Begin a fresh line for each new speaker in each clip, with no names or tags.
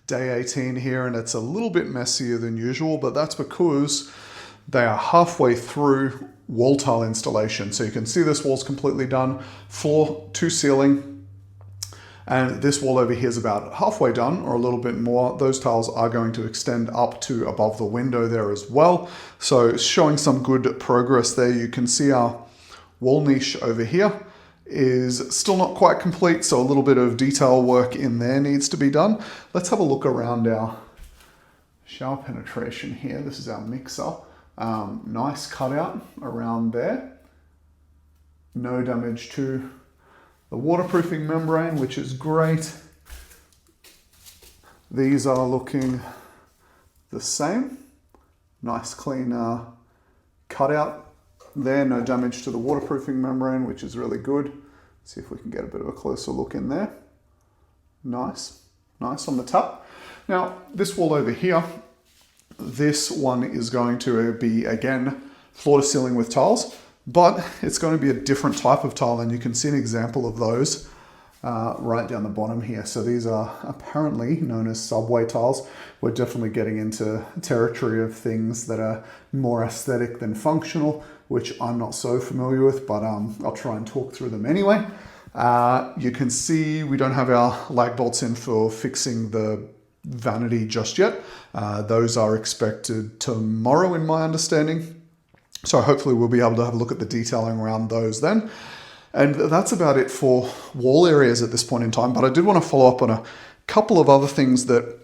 day 18 here, and it's a little bit messier than usual, but that's because they are halfway through wall tile installation. So you can see this wall's completely done, floor to ceiling. And this wall over here is about halfway done, or a little bit more. Those tiles are going to extend up to above the window there as well. So it's showing some good progress there. You can see our wall niche over here is still not quite complete, so a little bit of detail work in there needs to be done. Let's have a look around our shower penetration here. This is our mixer. Nice cutout around there. No damage to the waterproofing membrane, which is great. These are looking the same. Nice clean cutout there. No damage to the waterproofing membrane, which is really good. See if we can get a bit of a closer look in there. Nice, nice on the top. Now, this wall over here, this one is going to be, again, floor to ceiling with tiles. But it's going to be a different type of tile, and you can see an example of those right down the bottom here. So these are apparently known as subway tiles. We're definitely getting into territory of things that are more aesthetic than functional, which I'm not so familiar with, but I'll try and talk through them anyway. You can see we don't have our lag bolts in for fixing the vanity just yet. Those are expected tomorrow, in my understanding. So hopefully we'll be able to have a look at the detailing around those then. And that's about it for wall areas at this point in time. But I did want to follow up on a couple of other things that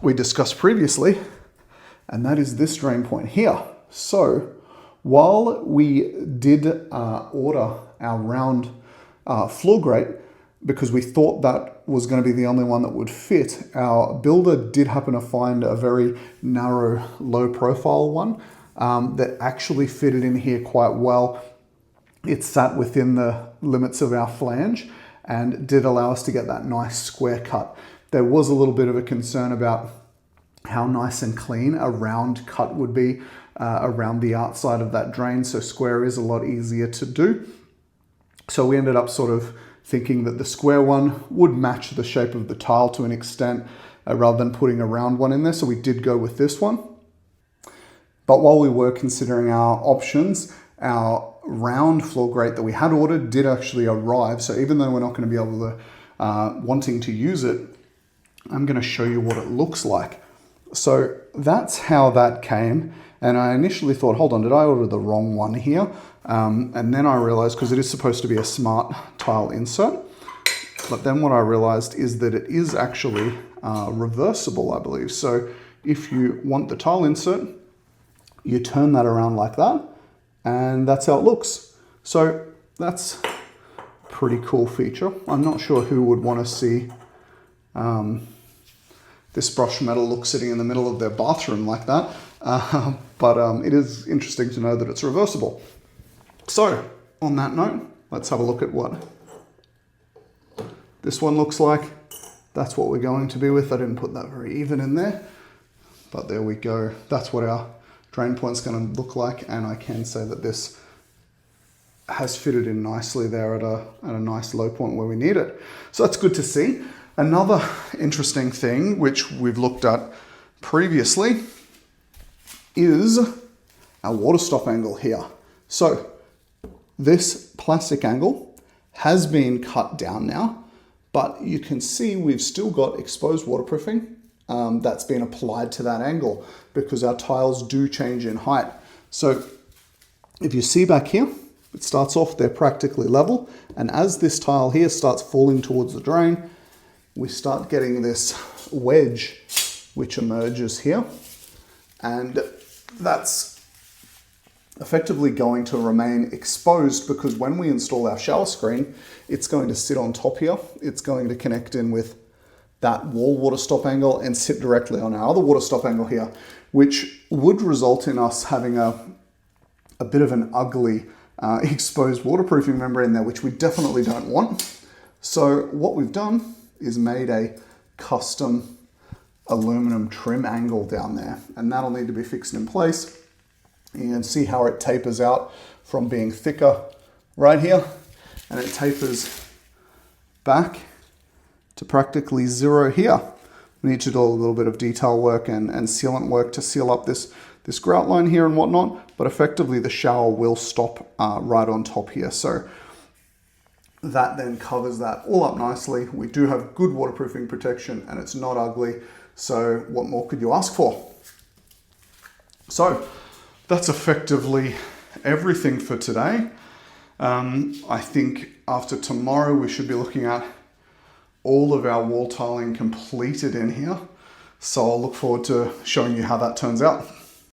we discussed previously. And that is this drain point here. So while we did order our round floor grate, because we thought that was going to be the only one that would fit, our builder did happen to find a very narrow, low profile one. That actually fitted in here quite well. It sat within the limits of our flange and did allow us to get that nice square cut. There was a little bit of a concern about how nice and clean a round cut would be around the outside of that drain, so square is a lot easier to do. So we ended up sort of thinking that the square one would match the shape of the tile to an extent rather than putting a round one in there, so we did go with this one. But while we were considering our options, our round floor grate that we had ordered did actually arrive. So even though we're not going to be able to, wanting to use it, I'm going to show you what it looks like. So that's how that came. And I initially thought, hold on, did I order the wrong one here? And then I realized, because it is supposed to be a smart tile insert. But then what I realized is that it is actually reversible, I believe. So if you want the tile insert, you turn that around like that, and that's how it looks. So that's a pretty cool feature. I'm not sure who would want to see this brushed metal look sitting in the middle of their bathroom like that, but it is interesting to know that it's reversible. So on that note, let's have a look at what this one looks like. That's what we're going to be with. I didn't put that very even in there, but there we go. That's what our drain point's going to look like, and I can say that this has fitted in nicely there at a nice low point where we need it. So that's good to see. Another interesting thing which we've looked at previously is our water stop angle here. So this plastic angle has been cut down now, but you can see we've still got exposed waterproofing that's been applied to that angle because our tiles do change in height. So if you see back here, it starts off, they're practically level. And as this tile here starts falling towards the drain, we start getting this wedge which emerges here. And that's effectively going to remain exposed because when we install our shower screen, it's going to sit on top here. It's going to connect in with that wall water stop angle and sit directly on our other water stop angle here, which would result in us having a bit of an ugly exposed waterproofing membrane there, which we definitely don't want. So what we've done is made a custom aluminum trim angle down there, and that'll need to be fixed in place. You can see how it tapers out from being thicker right here, and it tapers back to practically zero here. We need to do a little bit of detail work and sealant work to seal up this grout line here and whatnot, but effectively the shower will stop right on top here. So that then covers that all up nicely. We do have good waterproofing protection and it's not ugly. So what more could you ask for? So that's effectively everything for today. I think after tomorrow we should be looking at all of our wall tiling completed in here. So I'll look forward to showing you how that turns out.